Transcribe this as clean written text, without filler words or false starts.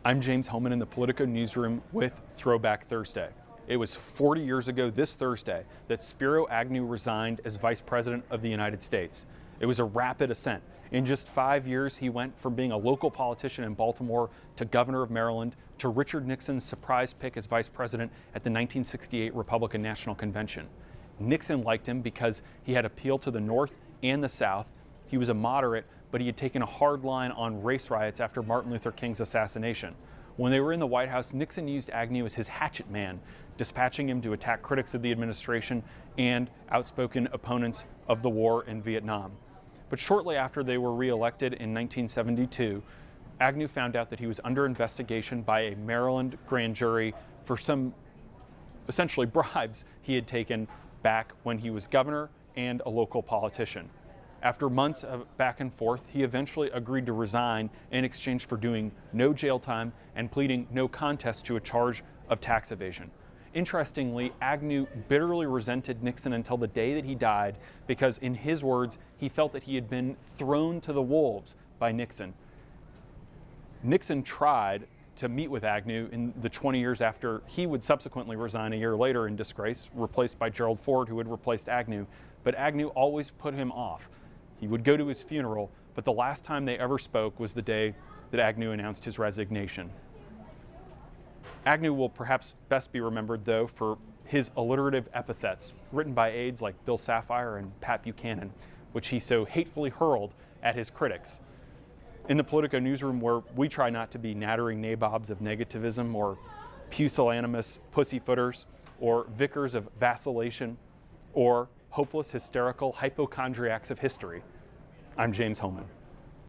I'm James Hohmann in the Politico newsroom with Throwback Thursday. It was 40 years ago this Thursday that Spiro Agnew resigned as Vice President of the United States. It was a rapid ascent. In just 5 years, he went from being a local politician in Baltimore to governor of Maryland to Richard Nixon's surprise pick as vice president at the 1968 Republican National Convention. Nixon liked him because he had appeal to the North and the South. He was a moderate, but he had taken a hard line on race riots after Martin Luther King's assassination. When they were in the White House, Nixon used Agnew as his hatchet man, dispatching him to attack critics of the administration and outspoken opponents of the war in Vietnam. But shortly after they were reelected in 1972, Agnew found out that he was under investigation by a Maryland grand jury for some essentially bribes he had taken back when he was governor and a local politician. After months of back and forth, he eventually agreed to resign in exchange for doing no jail time and pleading no contest to a charge of tax evasion. Interestingly, Agnew bitterly resented Nixon until the day that he died because, in his words, he felt that he had been thrown to the wolves by Nixon. Nixon tried to meet with Agnew in the 20 years after he would subsequently resign a year later in disgrace, replaced by Gerald Ford, who had replaced Agnew, but Agnew always put him off. He would go to his funeral, but the last time they ever spoke was the day that Agnew announced his resignation. Agnew will perhaps best be remembered, though, for his alliterative epithets, written by aides like Bill Safire and Pat Buchanan, which he so hatefully hurled at his critics. In the Politico newsroom, where we try not to be nattering nabobs of negativism or pusillanimous pussyfooters or vicars of vacillation or hopeless, hysterical hypochondriacs of history, I'm James Hohmann.